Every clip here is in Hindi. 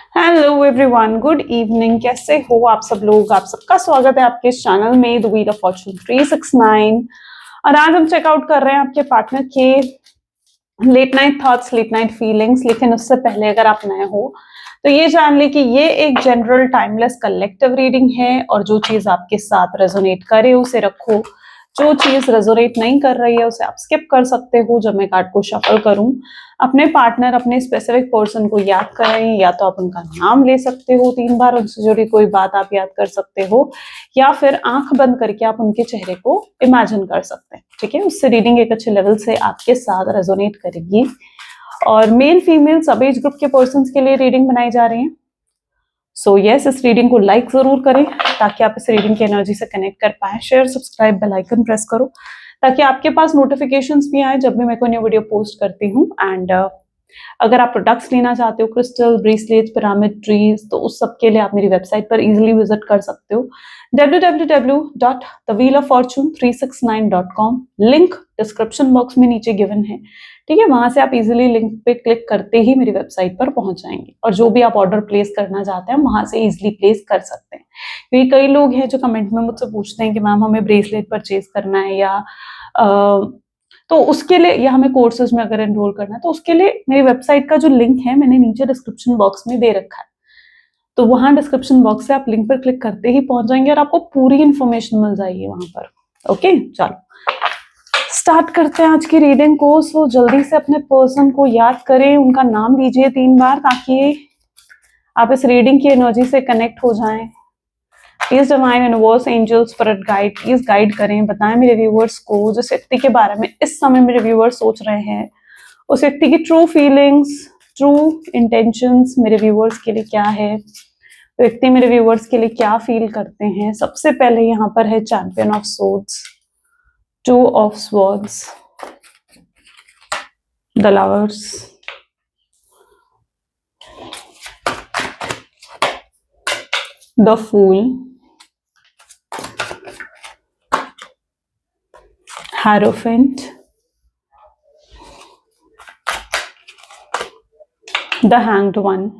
Hello everyone, good evening. कैसे हो आप सब लोग? आप सबका स्वागत है आपके इस चैनल में द व्हील ऑफ फॉर्चून 369। और आज हम चेकआउट कर रहे हैं आपके पार्टनर के late night thoughts, late night feelings. लेकिन उससे पहले अगर आप नए हो तो ये जान ले कि ये एक जनरल टाइमलेस कलेक्टिव रीडिंग है और जो चीज आपके साथ रेजोनेट करे उसे रखो, जो चीज रेजोनेट नहीं कर रही है उसे आप स्किप कर सकते हो। जब मैं कार्ड को शफल करूं, अपने पार्टनर, अपने स्पेसिफिक पर्सन को याद करें, या तो आप उनका नाम ले सकते हो 3 बार, उनसे जुड़ी कोई बात आप याद कर सकते हो, या फिर आंख बंद करके आप उनके चेहरे को इमेजिन कर सकते हैं। ठीक है, उससे रीडिंग एक अच्छे लेवल से आपके साथ रेजोनेट करेगी। और मेल फीमेल सब एज ग्रुप के पर्सन के लिए रीडिंग बनाई जा रही है। सो यस, इस रीडिंग को लाइक जरूर करें ताकि आप इस रीडिंग की एनर्जी से कनेक्ट कर पाए। Share, subscribe, bell icon press करो ताकि आपके पास नोटिफिकेशंस भी आए जब भी मैं कोई न्यू वीडियो पोस्ट करती हूँ। एंड अगर आप प्रोडक्ट्स लेना चाहते हो, क्रिस्टल, ब्रेसलेट्स, पिरामिड ट्रीज, तो उस सब के लिए आप मेरी वेबसाइट पर इजीली विजिट कर सकते हो www.thewheeloffortune369.com। लिंक डिस्क्रिप्शन बॉक्स में नीचे गिवन है। ठीक है, वहां से आप इजीली लिंक पे क्लिक करते ही मेरी वेबसाइट पर पहुंच जाएंगे और जो भी आप ऑर्डर प्लेस करना चाहते हैं वहां से इजीली प्लेस कर सकते हैं। क्योंकि कई लोग हैं जो कमेंट में मुझसे पूछते हैं कि मैम हमें ब्रेसलेट परचेज करना है, या तो उसके लिए, या हमें कोर्सेज में अगर एनरोल करना है तो उसके लिए मेरी वेबसाइट का जो लिंक है मैंने नीचे डिस्क्रिप्शन बॉक्स में दे रखा है। तो वहां डिस्क्रिप्शन बॉक्स से आप लिंक पर क्लिक करते ही पहुंच जाएंगे और आपको पूरी इंफॉर्मेशन मिल जाएगी वहां पर। ओके, चलो स्टार्ट करते हैं आज की रीडिंग को। सो जल्दी से अपने पर्सन को याद करें, उनका नाम लीजिए 3 बार ताकि आप इस रीडिंग की एनर्जी से कनेक्ट हो जाएं। Please divine universe, angel, spirit guide, please guide करें, बताएं मेरे व्यूअर्स को जिस व्यक्ति के बारे में इस समय मेरे व्यूअर्स सोच रहे हैं, उस व्यक्ति की ट्रू फीलिंग्स, ट्रू इंटेंशंस मेरे व्यूअर्स के लिए क्या है, व्यक्ति मेरे व्यूअर्स के लिए क्या फील करते हैं। सबसे पहले यहाँ पर है champion of swords, 2 of swords, the lovers, the fool, Hierophant, the Hanged One,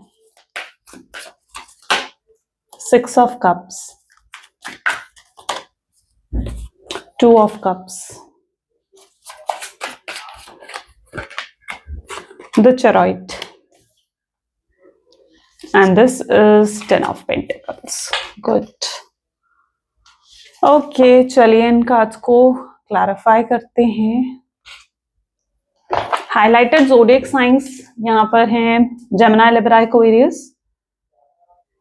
6 of Cups, 2 of Cups, the Chariot, and this is 10 of Pentacles. Good. Okay, चलिए इन कार्ड्स को क्लैरिफाई करते हैं। हाइलाइटेड ज़ोडिएक साइंस यहाँ पर हैं जेमिनी, लिब्रा, एक्वेरियस,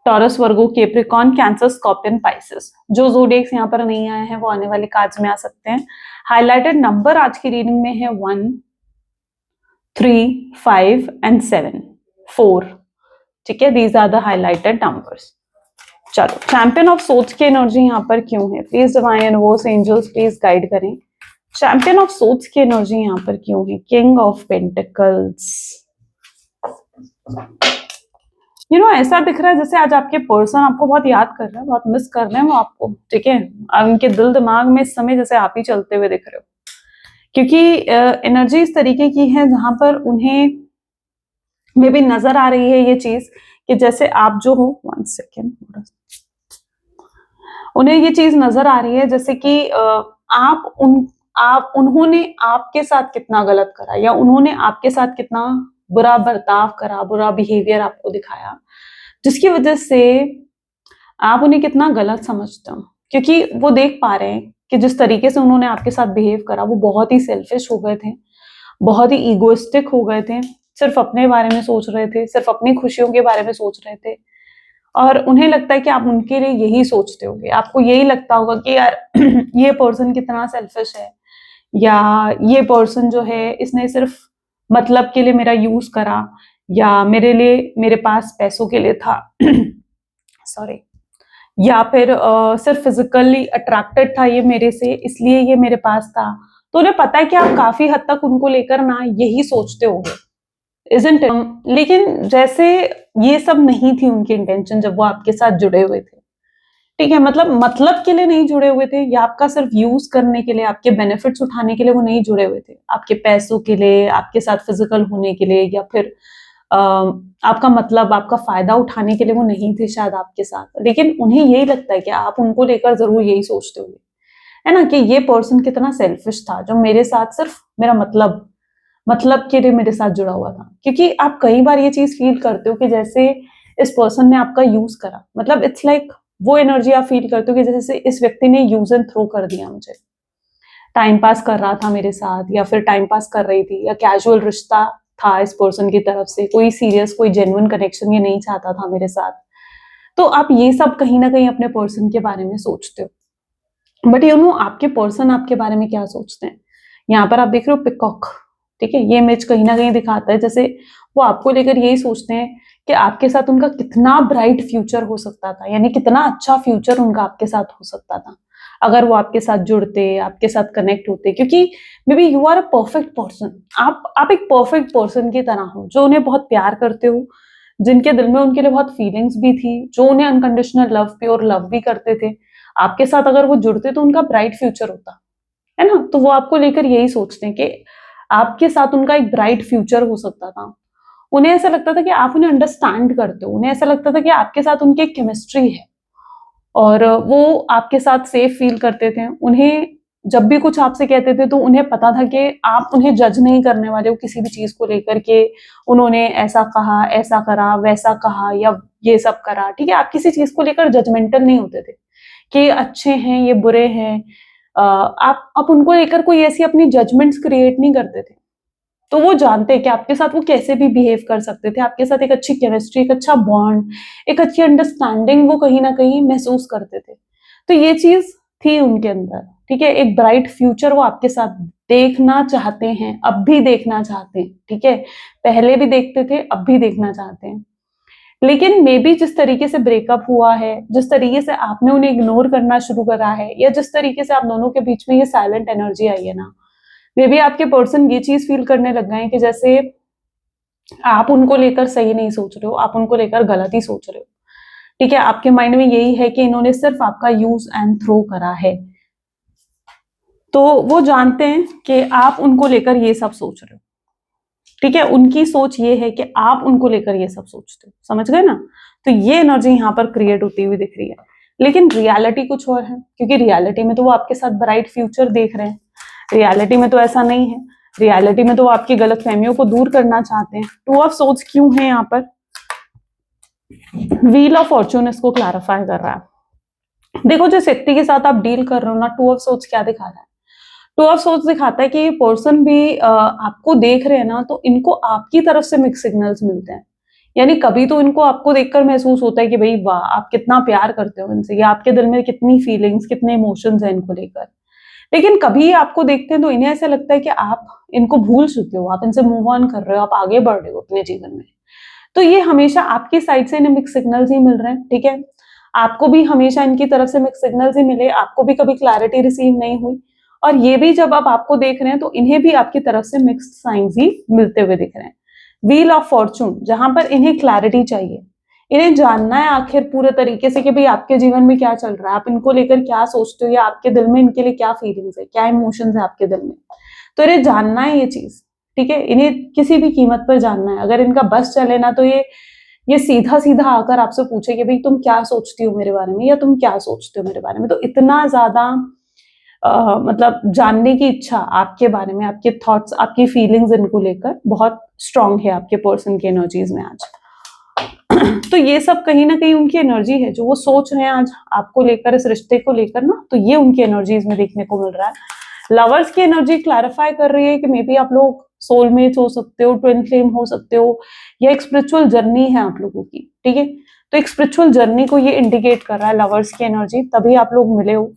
टॉरस, वर्गो, कैप्रिकॉर्न, कैंसर, स्कॉर्पियन, पाइसेस। जो ज़ोडिएक्स यहाँ पर नहीं आए हैं वो आने वाले कार्ड्स में आ सकते हैं। हाइलाइटेड नंबर आज की रीडिंग में है 1, 3, 5 एंड 7, 4। ठीक है, these are the highlighted numbers. चलो, चैंपियन ऑफ सोर्ड्स की एनर्जी यहाँ पर क्यों है? Please divine universe, angels please guide करें, चैंपियन ऑफ सोर्ड्स की एनर्जी यहाँ पर क्यों है? King of pentacles. ऐसा दिख रहा है जैसे आज आपके पर्सन आपको बहुत याद कर रहे हैं, बहुत मिस कर रहे हैं वो आपको। ठीक है, उनके दिल दिमाग में इस समय जैसे आप ही चलते हुए दिख रहे हो, क्योंकि एनर्जी इस तरीके की है जहां पर उन्हें मे भी नजर आ रही है ये चीज कि जैसे आप जो हो, 1 सेकेंड, उन्हें ये चीज नजर आ रही है जैसे कि उन्होंने आपके साथ कितना गलत करा, या उन्होंने आपके साथ कितना बुरा बर्ताव करा, बुरा बिहेवियर आपको दिखाया, जिसकी वजह से आप उन्हें कितना गलत समझते हो। क्योंकि वो देख पा रहे हैं कि जिस तरीके से उन्होंने आपके साथ बिहेव करा वो बहुत ही सेल्फिश हो गए थे, बहुत ही ईगोइस्टिक हो गए थे, सिर्फ अपने बारे में सोच रहे थे, सिर्फ अपनी खुशियों के बारे में सोच रहे थे। और उन्हें लगता है कि आप उनके लिए यही सोचते होगे, आपको यही लगता होगा कि यार ये पर्सन कितना सेल्फिश है, या ये पर्सन जो है इसने सिर्फ मतलब के लिए मेरा यूज करा, या मेरे लिए, मेरे पास पैसों के लिए था सॉरी, या फिर सिर्फ फिजिकली अट्रैक्टेड था ये मेरे से इसलिए ये मेरे पास था। तो उन्हें पता है कि आप काफी हद तक उनको लेकर ना यही सोचते होगे, इजंट इट? लेकिन जैसे ये सब नहीं थी उनकी इंटेंशन जब वो आपके साथ जुड़े हुए थे। ठीक है, मतलब के लिए नहीं जुड़े हुए थे, या आपका सिर्फ यूज करने के लिए, आपके बेनिफिट्स उठाने के लिए वो नहीं जुड़े हुए थे। आपके पैसों के लिए, आपके साथ फिजिकल होने के लिए, या फिर आपका मतलब, आपका फायदा उठाने के लिए वो नहीं थे शायद आपके साथ, लेकिन उन्हें यही लगता है कि आप उनको लेकर जरूर यही सोचते होंगे, है ना, कि ये पर्सन कितना सेल्फिश था जो मेरे साथ सिर्फ मेरा मतलब के लिए मेरे साथ जुड़ा हुआ था। क्योंकि आप कई बार ये चीज फील करते हो कि जैसे इस पर्सन ने आपका यूज करा, मतलब इट्स लाइक वो एनर्जी आप फील करते हो कि जैसे इस व्यक्ति ने यूज एंड थ्रो कर दिया मुझे, टाइम पास कर रहा था मेरे साथ, या फिर टाइम पास कर रही थी, या कैजुअल रिश्ता था इस पर्सन की तरफ से, कोई सीरियस कोई जेन्युइन कनेक्शन ये नहीं चाहता था मेरे साथ। तो आप ये सब कहीं ना कहीं अपने पर्सन के बारे में सोचते हो, बट आपके पर्सन आपके बारे में क्या सोचते हैं। यहाँ पर आप देख रहे हो पिकॉक, ठीक है, ये इमेज कहीं ना कहीं दिखाता है जैसे वो आपको लेकर यही सोचते हैं कि आपके साथ उनका कितना ब्राइट फ्यूचर हो सकता था, यानी कितना अच्छा फ्यूचर उनका आपके साथ हो सकता था अगर वो आपके साथ जुड़ते, आपके साथ कनेक्ट होते। क्योंकि maybe you are a perfect person, आप एक परफेक्ट पर्सन की तरह हो जो उन्हें बहुत प्यार करते हो, जिनके दिल में उनके लिए बहुत फीलिंग्स भी थी, जो उन्हें अनकंडीशनल लव, प्योर लव भी करते थे। आपके साथ अगर वो जुड़ते तो उनका ब्राइट फ्यूचर होता, है ना। तो वो आपको लेकर यही सोचते हैं कि आपके साथ उनका एक ब्राइट फ्यूचर हो सकता था। उन्हें ऐसा लगता था कि आप उन्हें अंडरस्टैंड करते हो, उन्हें ऐसा लगता था कि आपके साथ उनकी एक केमिस्ट्री है और वो आपके साथ सेफ फील करते थे। उन्हें जब भी कुछ आपसे कहते थे तो उन्हें पता था कि आप उन्हें जज नहीं करने वाले हो किसी भी चीज को लेकर के, उन्होंने ऐसा कहा, ऐसा करा, वैसा कहा, या ये सब करा, ठीक है। आप किसी चीज को लेकर जजमेंटल नहीं होते थे कि ये अच्छे हैं, ये बुरे हैं। आप उनको लेकर कोई ऐसी अपनी जजमेंट्स क्रिएट नहीं करते थे। तो वो जानते हैं कि आपके साथ वो कैसे भी बिहेव कर सकते थे, आपके साथ एक अच्छी केमिस्ट्री, एक अच्छा बॉन्ड, एक अच्छी अंडरस्टैंडिंग वो कहीं ना कहीं महसूस करते थे। तो ये चीज थी उनके अंदर, ठीक है। एक ब्राइट फ्यूचर वो आपके साथ देखना चाहते हैं, अब भी देखना चाहते हैं, ठीक है। पहले भी देखते थे, अब भी देखना चाहते हैं। लेकिन मे बी जिस तरीके से ब्रेकअप हुआ है, जिस तरीके से आपने उन्हें इग्नोर करना शुरू करा है, या जिस तरीके से आप दोनों के बीच में ये साइलेंट एनर्जी आई है ना, मे बी आपके पर्सन ये चीज फील करने लग गए हैं कि जैसे आप उनको लेकर सही नहीं सोच रहे हो, आप उनको लेकर गलत ही सोच रहे हो, ठीक है। आपके माइंड में यही है कि इन्होंने सिर्फ आपका यूज एंड थ्रो करा है। तो वो जानते हैं कि आप उनको लेकर ये सब सोच रहे हो, ठीक है। उनकी सोच ये है कि आप उनको लेकर ये सब सोचते हो, समझ गए ना। तो ये एनर्जी यहाँ पर क्रिएट होती हुई दिख रही है। लेकिन रियलिटी कुछ और है, क्योंकि रियलिटी में तो वो आपके साथ ब्राइट फ्यूचर देख रहे हैं। रियलिटी में तो ऐसा नहीं है, रियलिटी में तो वो आपकी गलत फहमियों को दूर करना चाहते हैं। टू ऑफ सोर्ड्स क्यों है यहाँ पर, व्हील ऑफ फॉर्चून इसको क्लैरिफाई कर रहा है। देखो जिस व्यक्ति के साथ आप डील कर रहे हो ना, टू ऑफ सोर्ड्स क्या दिखा रहा है, टू ऑफ सोर्ड्स दिखाता है कि ये पर्सन भी आपको देख रहे हैं ना, तो इनको आपकी तरफ से मिक्स सिग्नल्स मिलते हैं। यानी कभी तो इनको आपको देखकर महसूस होता है कि भाई वाह, आप कितना प्यार करते हो इनसे, या आपके दिल में कितनी फीलिंग्स, कितने इमोशंस हैं इनको लेकर। लेकिन कभी आपको देखते हैं तो इन्हें ऐसा लगता है कि आप इनको भूल चुके हो, आप इनसे मूव ऑन कर रहे हो, आप आगे बढ़ रहे हो अपने जीवन में। तो ये हमेशा आपकी साइड से इन्हें मिक्स सिग्नल्स ही मिल रहे हैं, ठीक है। आपको भी हमेशा इनकी तरफ से मिक्स सिग्नल्स ही मिले, आपको भी कभी क्लैरिटी रिसीव नहीं हुई। और ये भी जब अब आपको देख रहे हैं तो इन्हें भी आपकी तरफ से मिक्स्ड साइंस ही मिलते हुए दिख रहे हैं। व्हील ऑफ फॉर्चून, जहां पर इन्हें क्लैरिटी चाहिए, इन्हें जानना है आखिर पूरे तरीके से कि भाई आपके जीवन में क्या चल रहा है, आप इनको लेकर क्या सोचते हो, या आपके दिल में इनके लिए क्या फीलिंग्स है, क्या इमोशंस है आपके दिल में। तो इन्हें जानना है ये चीज, ठीक है। इन्हें किसी भी कीमत पर जानना है। अगर इनका बस चले ना तो ये सीधा सीधा आकर आपसे पूछे कि भाई तुम क्या सोचती हो मेरे बारे में, या तुम क्या सोचते हो मेरे बारे में। तो इतना ज्यादा मतलब जानने की इच्छा आपके बारे में, आपके थॉट्स, आपकी फीलिंग्स इनको लेकर बहुत स्ट्रांग है आपके पर्सन की एनर्जीज में आज। तो ये सब कहीं ना कहीं उनकी एनर्जी है जो वो सोच रहे हैं आज आपको लेकर, इस रिश्ते को लेकर ना, तो ये उनकी एनर्जीज में देखने को मिल रहा है। लवर्स की एनर्जी क्लैरिफाई कर रही है कि मे बी आप लोग सोलमेट हो सकते हो, ट्विन फ्लेम हो सकते हो, या एक स्पिरिचुअल जर्नी है आप लोगों की, ठीक है। तो एक स्पिरिचुअल जर्नी को ये इंडिकेट कर रहा है लवर्स की एनर्जी, तभी आप लोग मिले हो।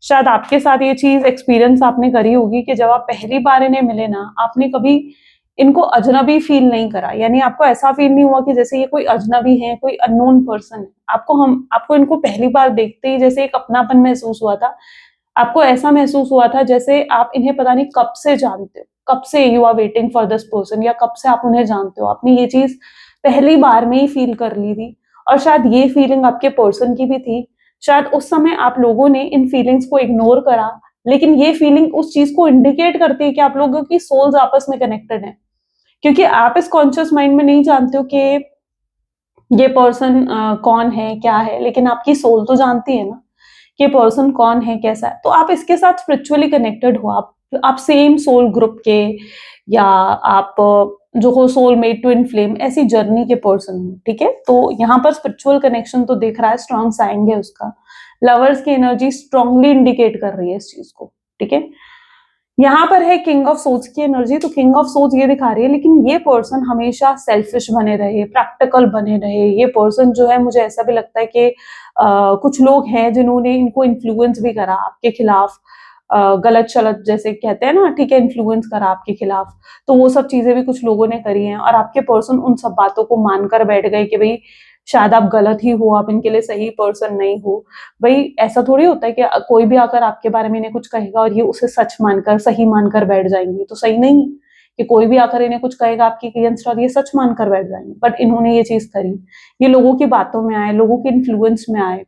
शायद आपके साथ ये चीज एक्सपीरियंस आपने करी होगी कि जब आप पहली बार इन्हें मिले ना, आपने कभी इनको अजनबी फील नहीं करा, यानी आपको ऐसा फील नहीं हुआ कि जैसे ये कोई अजनबी है, कोई अननोन पर्सन है। आपको इनको पहली बार देखते ही जैसे एक अपनापन महसूस हुआ था। आपको ऐसा महसूस हुआ था जैसे आप इन्हें पता नहीं कब से जानते हो, कब से you are waiting for this person, या कब से आप उन्हें जानते हो। आपने ये चीज पहली बार में ही फील कर ली थी, और शायद ये फीलिंग आपके पर्सन की भी थी। शायद उस समय आप लोगों ने इन फीलिंग्स को इग्नोर करा, लेकिन ये फीलिंग उस चीज को इंडिकेट करती है कि आप लोगों की सोल्स आपस में कनेक्टेड है, क्योंकि आप इस कॉन्शियस माइंड में नहीं जानते हो कि ये पर्सन कौन है, क्या है, लेकिन आपकी सोल तो जानती है ना कि ये पर्सन कौन है, कैसा है। तो आप इसके साथ स्पिरिचुअली कनेक्टेड हो, आप सेम सोल ग्रुप के, या आप जो हो सोलमेट, ट्विन फ्लेम, ऐसी जर्नी के पर्सन हो, ठीक है। तो यहाँ पर स्पिरिचुअल कनेक्शन तो दिख रहा है, स्ट्रॉन्ग साइन है उसका। लवर्स की एनर्जी स्ट्रांगली इंडिकेट कर रही है इस चीज को, ठीक है। यहाँ पर है किंग ऑफ सोर्ड्स की एनर्जी, तो किंग ऑफ सोर्ड्स ये दिखा रही है, लेकिन ये पर्सन हमेशा सेल्फिश बने रहे, प्रैक्टिकल बने रहे। ये पर्सन जो है, मुझे ऐसा भी लगता है कि कुछ लोग हैं जिन्होंने इनको इन्फ्लुएंस भी करा आपके खिलाफ, गलत शलत जैसे कहते हैं ना, ठीक है, इन्फ्लुएंस करा आपके खिलाफ। तो वो सब चीजें भी कुछ लोगों ने करी हैं, और आपके पर्सन उन सब बातों को मानकर बैठ गए कि भाई शायद आप गलत ही हो, आप इनके लिए सही पर्सन नहीं हो। भाई ऐसा थोड़ी होता है कि कोई भी आकर आपके बारे में इन्हें कुछ कहेगा और ये उसे सच मानकर, सही मानकर बैठ जाएंगे, तो सही नहीं है कि कोई भी आकर इन्हें कुछ कहेगा आपके अगेंस्ट और ये सच मानकर बैठ जाएंगे। बट इन्होंने ये चीज करी, ये लोगों की बातों में आए, लोगों के इन्फ्लुएंस में आए।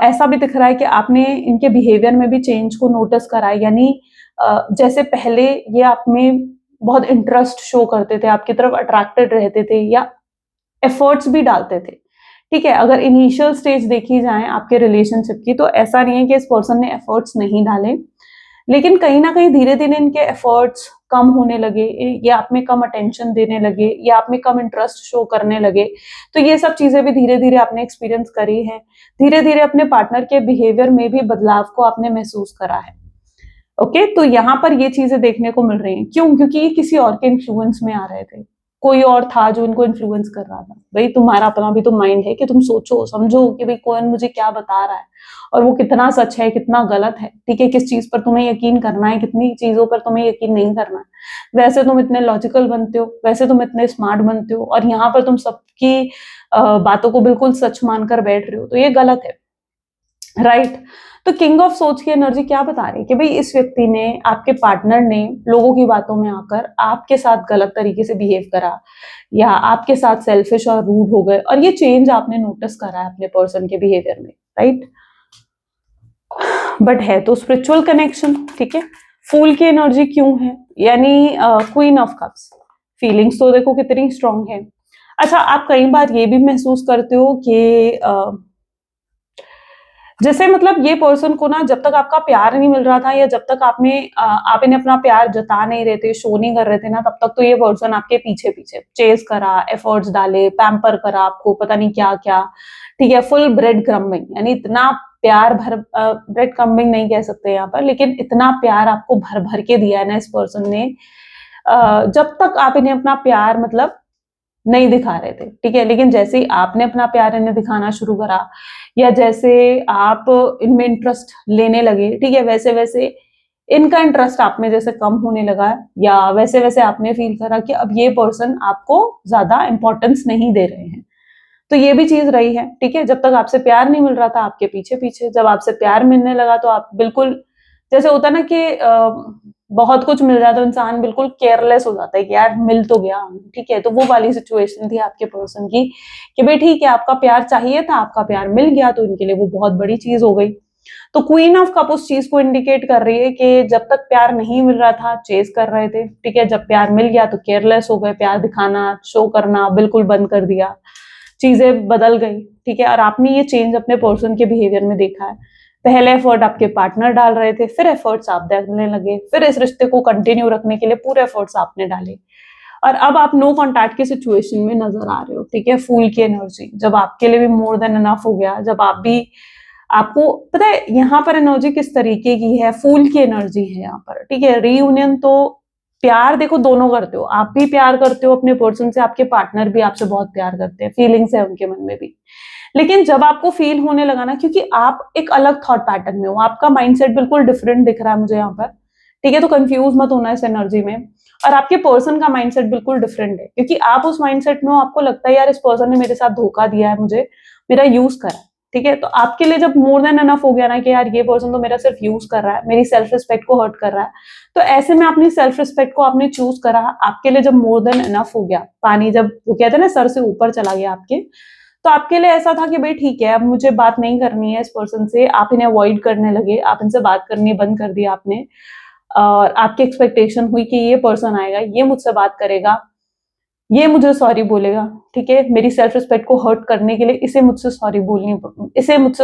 ऐसा भी दिख रहा है कि आपने इनके बिहेवियर में भी चेंज को नोटिस करा है, यानी जैसे पहले ये आप में बहुत इंटरेस्ट शो करते थे, आपकी तरफ अट्रैक्टेड रहते थे, या एफर्ट्स भी डालते थे, ठीक है। अगर इनिशियल स्टेज देखी जाए आपके रिलेशनशिप की, तो ऐसा नहीं है कि इस पर्सन ने एफर्ट्स नहीं डाले, लेकिन कहीं ना कहीं धीरे धीरे इनके एफर्ट्स कम होने लगे, ये आप में कम अटेंशन देने लगे, ये आप में कम इंटरेस्ट शो करने लगे। तो ये सब चीजें भी धीरे धीरे आपने एक्सपीरियंस करी है। धीरे धीरे अपने पार्टनर के बिहेवियर में भी बदलाव को आपने महसूस करा है। ओके, तो यहाँ पर ये चीजें देखने को मिल रही हैं। क्यों? क्योंकि ये किसी और के इन्फ्लुएंस में आ रहे थे, कोई और था जो इनको इन्फ्लुएंस कर रहा था। भाई तुम्हारा अपना भी तो माइंड है कि तुम सोचो समझो कि भाई कौन मुझे क्या बता रहा है, और वो कितना सच है, कितना गलत है, ठीक है, किस चीज पर तुम्हें यकीन करना है, कितनी चीजों पर तुम्हें यकीन नहीं करना है। वैसे तुम इतने लॉजिकल बनते हो, वैसे तुम इतने स्मार्ट बनते हो, और यहाँ पर तुम सबकी बातों को बिल्कुल सच मानकर बैठ रहे हो, तो ये गलत है, राइट। तो किंग ऑफ सोच की एनर्जी क्या बता रही है कि भाई इस व्यक्ति ने, आपके पार्टनर ने लोगों की बातों में आकर आपके साथ गलत तरीके से बिहेव करा, या आपके साथ सेल्फिश और रूड हो गए, और ये चेंज आपने नोटिस करा है अपने पर्सन के बिहेवियर में, राइट। बट है तो स्पिरिचुअल कनेक्शन, ठीक है। फूल की एनर्जी क्यों है, यानी क्वीन ऑफ कप्स। फीलिंग्स तो देखो कितनी स्ट्रांग है। अच्छा, आप कई बार ये भी महसूस करते हो कि जैसे मतलब ये पर्सन को ना, जब तक आपका प्यार नहीं मिल रहा था, या जब तक आप इन्हें अपना प्यार जता नहीं रहे थे, शो नहीं कर रहे थे ना, तब तक तो ये पर्सन आपके पीछे पीछे चेस करा, एफर्ट्स डाले, पैम्पर करा आपको, पता नहीं क्या क्या, ठीक है। फुल ब्रेड क्रम्बिंग, यानी इतना प्यार भर, ब्रेड क्रम्बिंग नहीं कह सकते यहाँ पर, लेकिन इतना प्यार आपको भर भर के दिया है ना इस पर्सन ने, जब तक आप इन्हें अपना प्यार मतलब नहीं दिखा रहे थे, ठीक है। लेकिन जैसे ही आपने अपना प्यार इन्हें दिखाना शुरू करा, या जैसे आप इनमें इंटरेस्ट लेने लगे, ठीक है, वैसे वैसे इनका इंटरेस्ट आप में जैसे कम होने लगा, या वैसे वैसे आपने फील करा कि अब ये पर्सन आपको ज्यादा इंपॉर्टेंस नहीं दे रहे हैं। तो ये भी चीज रही है, ठीक है। जब तक आपसे प्यार नहीं मिल रहा था, आपके पीछे पीछे, जब आपसे प्यार मिलने लगा तो आप बिल्कुल, जैसे होता ना कि बहुत कुछ मिल जाता है, इंसान बिल्कुल केयरलेस हो जाता है कि यार मिल तो गया, ठीक है। तो वो वाली सिचुएशन थी आपके पर्सन की कि भाई ठीक है, आपका प्यार चाहिए था, आपका प्यार मिल गया, तो इनके लिए वो बहुत बड़ी चीज हो गई। तो क्वीन ऑफ कप उस चीज को इंडिकेट कर रही है कि जब तक प्यार नहीं मिल रहा था, चेस कर रहे थे, ठीक है। जब प्यार मिल गया तो केयरलेस हो गए, प्यार दिखाना, शो करना बिल्कुल बंद कर दिया, चीजें बदल गई, ठीक है। और आपने ये चेंज अपने पर्सन के बिहेवियर में देखा है। पहले एफर्ट आपके पार्टनर डाल रहे थे, फिर एफर्ट्स आप डालने लगे, फिर इस रिश्ते को कंटिन्यू रखने के लिए पूरे एफर्ट्स आपने डाले, और अब आप नो कॉन्टैक्ट की सिचुएशन में नजर आ रहे हो, ठीक है। फूल की एनर्जी, जब आपके लिए भी मोर देन इनफ हो गया, जब आप भी, आपको पता है यहाँ पर एनर्जी किस तरीके की है, फूल की एनर्जी है यहाँ पर, ठीक है। रीयूनियन तो प्यार देखो दोनों करते हो, आप भी प्यार करते हो अपने पर्सन से, आपके पार्टनर भी आपसे बहुत प्यार करते हैं, फीलिंग्स है उनके मन में भी। लेकिन जब आपको फील होने लगा ना, क्योंकि आप एक अलग थॉट पैटर्न में हो, आपका माइंडसेट बिल्कुल डिफरेंट दिख रहा है मुझे यहाँ पर, ठीक है। तो कंफ्यूज मत होना इस एनर्जी में। और आपके पर्सन का माइंडसेट बिल्कुल डिफरेंट है, क्योंकि आप उस माइंडसेट में हो, आपको लगता है यार इस पर्सन ने मेरे साथ धोखा दिया है, मुझे मेरा यूज करा, ठीक है। तो आपके लिए जब मोर देन एनफ हो गया ना कि यार ये पर्सन तो मेरा सिर्फ यूज कर रहा है, मेरी सेल्फ रिस्पेक्ट को हर्ट कर रहा है, तो ऐसे में अपनी सेल्फ रिस्पेक्ट को आपने चूज करा, आपके लिए जब मोर देन एनफ हो गया, पानी जब वो कहते हैं ना सर से ऊपर चला गया आपके, तो आपके लिए ऐसा था कि भाई ठीक है, अब मुझे बात नहीं करनी है इस पर्सन से, आप इन्हें अवॉइड करने लगे, आप इनसे बात करनी बंद कर दी आपने, और आपकी एक्सपेक्टेशन हुई कि ये पर्सन आएगा, ये मुझसे बात करेगा, ये मुझे सॉरी बोलेगा, ठीक है, मेरी सेल्फ रिस्पेक्ट को हर्ट करने के लिए इसे मुझसे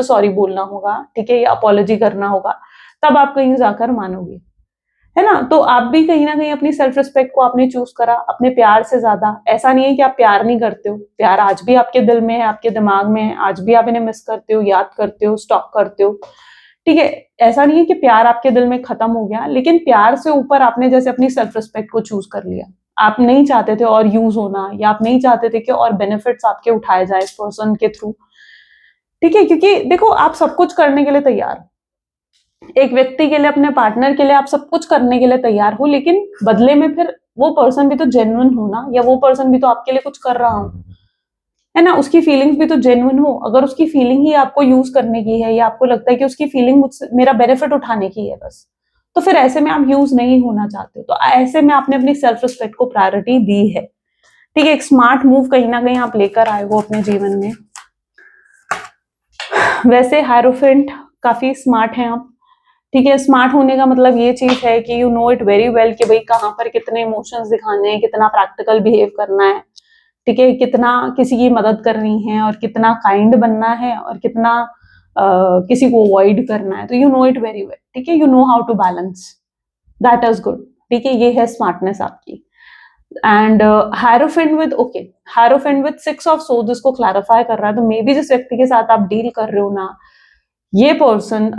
सॉरी बोलना होगा, ठीक है, या अपॉलॉजी करना होगा, तब आप कहीं जाकर मानोगे, है ना। तो आप भी कहीं ना कहीं अपनी सेल्फ रिस्पेक्ट को आपने चूज करा अपने प्यार से ज्यादा। ऐसा नहीं है कि आप प्यार नहीं करते हो, प्यार आज भी आपके दिल में है, आपके दिमाग में है, आज भी आप इन्हें मिस करते हो, याद करते हो, स्टॉक करते हो, ठीक है। ऐसा नहीं है कि प्यार आपके दिल में खत्म हो गया, लेकिन प्यार से ऊपर आपने जैसे अपनी सेल्फ रिस्पेक्ट को चूज कर लिया। आप नहीं चाहते थे और यूज होना, या आप नहीं चाहते थे कि और बेनिफिट्स आपके उठाए जाए इस पर्सन के थ्रू, ठीक है। क्योंकि देखो, आप सब कुछ करने के लिए तैयार, एक व्यक्ति के लिए, अपने पार्टनर के लिए आप सब कुछ करने के लिए तैयार हो, लेकिन बदले में फिर वो पर्सन भी तो जेन्युइन हो ना, या वो पर्सन भी तो आपके लिए कुछ कर रहा हो, है ना, उसकी फीलिंग्स भी तो जेन्युइन हो। अगर उसकी फीलिंग ही आपको यूज करने की है, या आपको लगता है कि उसकी फीलिंग मुझसे मेरा बेनिफिट उठाने की है बस, तो फिर ऐसे में आप यूज नहीं होना चाहते हो। तो ऐसे में आपने अपनी सेल्फ रिस्पेक्ट को प्रायोरिटी दी है, ठीक है। एक स्मार्ट मूव कहीं ना कहीं आप लेकर आए हो अपने जीवन में। वैसे हायरोफेंट काफी स्मार्ट हैं आप, ठीक है। स्मार्ट होने का मतलब ये चीज है कि you know it very well कि भाई कहाँ पर कितने इमोशंस दिखाने हैं, कितना प्रैक्टिकल बिहेव करना है, ठीक है, कितना किसी की मदद करनी है, और कितना काइंड बनना है, और कितना किसी को अवॉइड करना है। तो you know it very well, ठीक है, you know how to balance, that is good, ठीक है। ये है स्मार्टनेस आपकी। And hierophant with, okay, hierophant with 6 of swords इसको क्लैरिफाई कर रहा है। तो मे बी जिस व्यक्ति के साथ आप डील कर रहे हो ना, ये पर्सन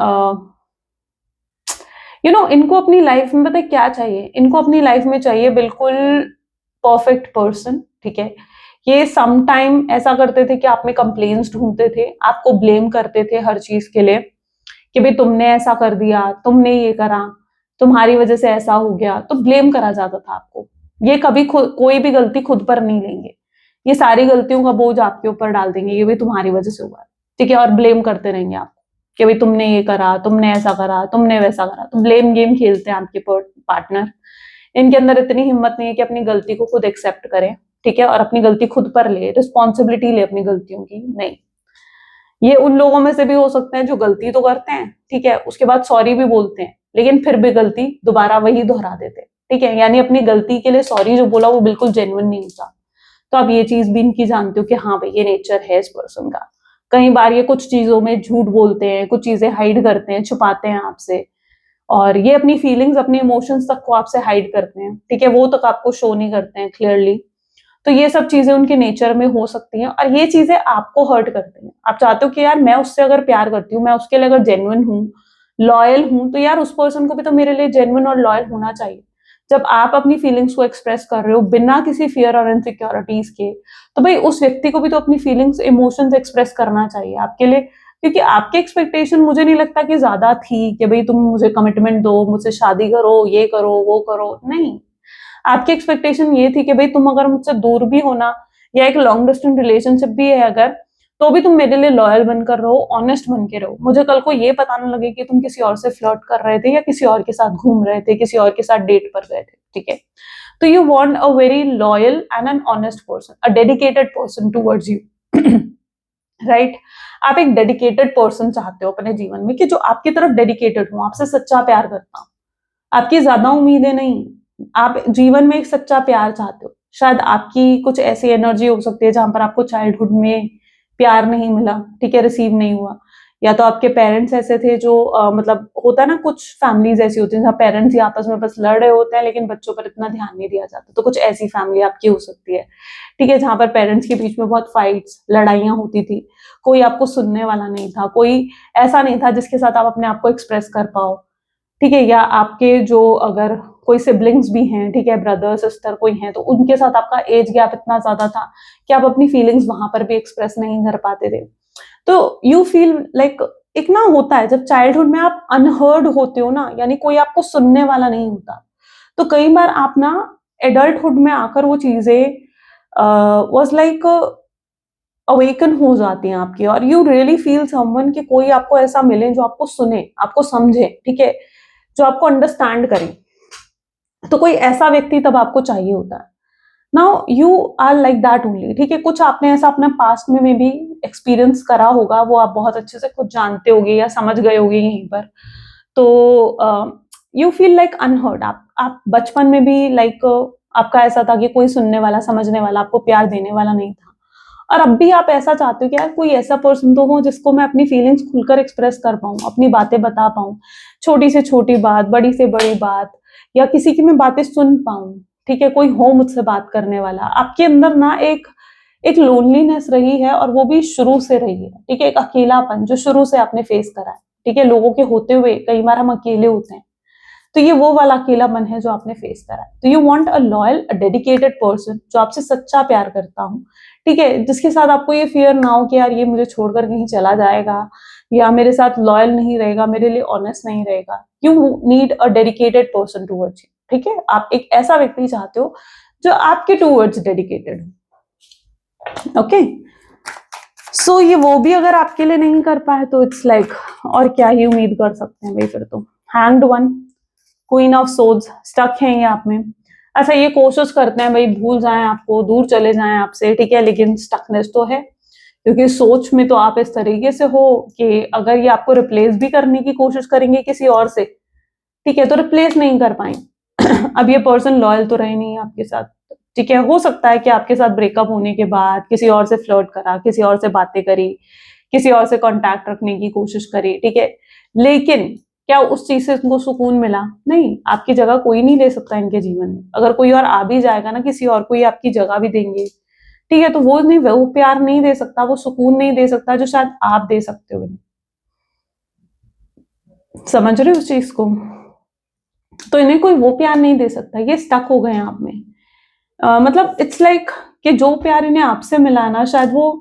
यू नो, इनको अपनी लाइफ में पता है क्या चाहिए, इनको अपनी लाइफ में चाहिए बिल्कुल परफेक्ट पर्सन, ठीक है। ये सम टाइम ऐसा करते थे कि आप में कंप्लेन्स ढूंढते थे, आपको ब्लेम करते थे हर चीज के लिए, कि भाई तुमने ऐसा कर दिया, तुमने ये करा, तुम्हारी वजह से ऐसा हो गया, तो ब्लेम करा जाता था आपको। ये कभी कोई भी गलती खुद पर नहीं लेंगे, ये सारी गलतियों का बोझ आपके ऊपर डाल देंगे, ये भी तुम्हारी वजह से हुआ है, ठीक है, और ब्लेम करते रहेंगे आप कि भाई तुमने ये करा, तुमने ऐसा करा, तुमने वैसा करा। तो ब्लेम गेम खेलते हैं आपके पार्टनर। इनके अंदर इतनी हिम्मत नहीं है कि अपनी गलती को खुद एक्सेप्ट करें, ठीक है, और अपनी गलती खुद पर ले, रिस्पॉन्सिबिलिटी ले अपनी गलतियों की, नहीं। ये उन लोगों में से भी हो सकते हैं जो गलती तो करते हैं, ठीक है, उसके बाद सॉरी भी बोलते हैं, लेकिन फिर भी गलती दोबारा वही दोहरा देते हैं, ठीक है। यानी अपनी गलती के लिए सॉरी जो बोला वो बिल्कुल जेन्युइन नहीं होता। तो आप ये चीज भी इनकी जानते हो कि हाँ भाई, ये नेचर है इस पर्सन का। कई बार ये कुछ चीजों में झूठ बोलते हैं, कुछ चीजें हाइड करते हैं, छुपाते हैं आपसे, और ये अपनी फीलिंग्स, अपनी इमोशंस तक को आपसे हाइड करते हैं, ठीक है, वो तक आपको शो नहीं करते हैं क्लियरली। तो ये सब चीजें उनके नेचर में हो सकती हैं, और ये चीजें आपको हर्ट करती हैं। आप चाहते हो कि यार मैं उससे अगर प्यार करती हूँ, मैं उसके लिए अगर जेन्युइन हूँ, लॉयल हूँ, तो यार उस पर्सन को भी तो मेरे लिए जेन्युइन और लॉयल होना चाहिए। जब आप अपनी फीलिंग्स को एक्सप्रेस कर रहे हो बिना किसी फियर और इनसिक्योरिटीज के, तो भाई उस व्यक्ति को भी तो अपनी फीलिंग्स, इमोशंस एक्सप्रेस करना चाहिए आपके लिए। क्योंकि आपकी एक्सपेक्टेशन मुझे नहीं लगता कि ज्यादा थी कि भाई तुम मुझे कमिटमेंट दो, मुझसे शादी करो, ये करो, वो करो, नहीं। आपकी एक्सपेक्टेशन ये थी कि भाई तुम अगर मुझसे दूर भी हो ना, या एक लॉन्ग डिस्टेंस रिलेशनशिप भी है अगर, तो भी तुम मेरे लिए लॉयल बनकर रहो, ऑनेस्ट बन के रहो। मुझे कल को ये पता ना लगे कि तुम किसी और से फ्लर्ट कर रहे थे, या किसी और के साथ घूम रहे थे, किसी और के साथ डेट पर गए थे, ठीक है। तो you want a very loyal and an honest person, a dedicated person towards you, right. आप एक डेडिकेटेड पर्सन चाहते हो अपने जीवन में, कि जो आपकी तरफ डेडिकेटेड हो, आपसे सच्चा प्यार करता हो, आपकी ज्यादा उम्मीदें नहीं, आप जीवन में एक सच्चा प्यार चाहते हो। शायद आपकी कुछ ऐसी एनर्जी हो सकती है जहां पर आपको चाइल्डहुड में प्यार नहीं मिला, ठीक है, रिसीव नहीं हुआ, या तो आपके पेरेंट्स ऐसे थे जो मतलब होता है ना, कुछ फैमिलीज ऐसी होती है जहाँ पेरेंट्स ही आपस में बस लड़ रहे होते हैं, लेकिन बच्चों पर इतना ध्यान नहीं दिया जाता। तो कुछ ऐसी फैमिली आपकी हो सकती है, ठीक है, जहां पर पेरेंट्स के बीच में बहुत फाइट्स, लड़ाइयां होती थी, कोई आपको सुनने वाला नहीं था, कोई ऐसा नहीं था जिसके साथ आप अपने आप को एक्सप्रेस कर पाओ, ठीक है। या आपके जो अगर कोई सिबलिंग्स भी हैं, ठीक है, ब्रदर सिस्टर कोई हैं, तो उनके साथ आपका एज गैप इतना ज्यादा था कि आप अपनी फीलिंग्स वहां पर भी एक्सप्रेस नहीं कर पाते थे। तो यू फील लाइक, एक ना होता है जब चाइल्डहुड में आप अनहर्ड होते हो ना, यानी कोई आपको सुनने वाला नहीं होता, तो कई बार आप ना एडल्टहुड में आकर वो चीजें वाज लाइक अवेकन हो जाती हैं आपकी, और यू रियली फील समवन कि कोई आपको ऐसा मिले जो आपको सुने, आपको समझे, ठीक है, जो आपको अंडरस्टैंड करे। तो कोई ऐसा व्यक्ति तब आपको चाहिए होता है। Now you are like that only, ठीक है। कुछ आपने ऐसा अपने पास्ट में भी एक्सपीरियंस करा होगा, वो आप बहुत अच्छे से खुद जानते होगे या समझ गए होगे यहीं पर। तो यू फील लाइक अनहर्ड। आप बचपन में भी लाइक आपका ऐसा था कि कोई सुनने वाला, समझने वाला, आपको प्यार देने वाला नहीं था, और अब भी आप ऐसा चाहते हो कि यार कोई ऐसा पर्सन तो हो जिसको मैं अपनी फीलिंग्स खुलकर एक्सप्रेस कर पाऊं, अपनी बातें बता पाऊं, छोटी से छोटी बात, बड़ी से बड़ी बात, या किसी की मैं बातें सुन पाऊं। ठीक है, कोई हो मुझसे बात करने वाला। आपके अंदर ना एक एक लोनलीनेस रही है, और वो भी शुरू से रही है। ठीक है, एक अकेलापन जो शुरू से आपने फेस करा है। ठीक है, लोगों के होते हुए कई बार हम अकेले होते हैं, तो ये वो वाला अकेलापन है जो आपने फेस करा है। तो you want a loyal, a dedicated person जो आपसे सच्चा प्यार करता हूँ। ठीक है, जिसके साथ आपको ये फियर ना हो कि यार ये मुझे छोड़कर कहीं चला जाएगा, या मेरे साथ लॉयल नहीं रहेगा, मेरे लिए ऑनेस्ट नहीं रहेगा। You need a dedicated person towards you. ठीक है, आप एक ऐसा व्यक्ति चाहते हो जो आपके टूवर्ड्स डेडिकेटेड हो। ओके, सो ये वो भी अगर आपके लिए नहीं कर पाए तो इट्स लाइक और क्या ही उम्मीद कर सकते हैं भाई फिर तो। Hanged one, queen of swords, stuck हैं ये आप में। अच्छा, ये कोशिश करते हैं भाई भूल जाएं आपको, दूर चले जाएं आपसे। ठीक है, लेकिन स्टकनेस तो है, क्योंकि सोच में तो आप इस तरीके से हो कि अगर ये आपको रिप्लेस भी करने की कोशिश करेंगे किसी और से, ठीक है, तो रिप्लेस नहीं कर पाएंगे। अब ये पर्सन लॉयल तो रहे नहीं आपके साथ। ठीक है, हो सकता है कि आपके साथ ब्रेकअप होने के बाद किसी और से फ्लर्ट करा, किसी और से बातें करी, किसी और से कांटेक्ट रखने की कोशिश करी। ठीक है, लेकिन क्या उस चीज से इनको सुकून मिला? नहीं, आपकी जगह कोई नहीं ले सकता इनके जीवन में। अगर कोई और आ भी जाएगा ना, किसी और को ये आपकी जगह भी देंगे। ठीक है, तो वो नहीं, वो प्यार नहीं दे सकता, वो सुकून नहीं दे सकता जो शायद आप दे सकते हो। समझ रहे हो उस चीज को? तो इन्हें कोई वो प्यार नहीं दे सकता, ये स्टक हो गए हैं आप में। मतलब इट्स लाइक कि जो प्यार इन्हें आपसे मिला ना, शायद वो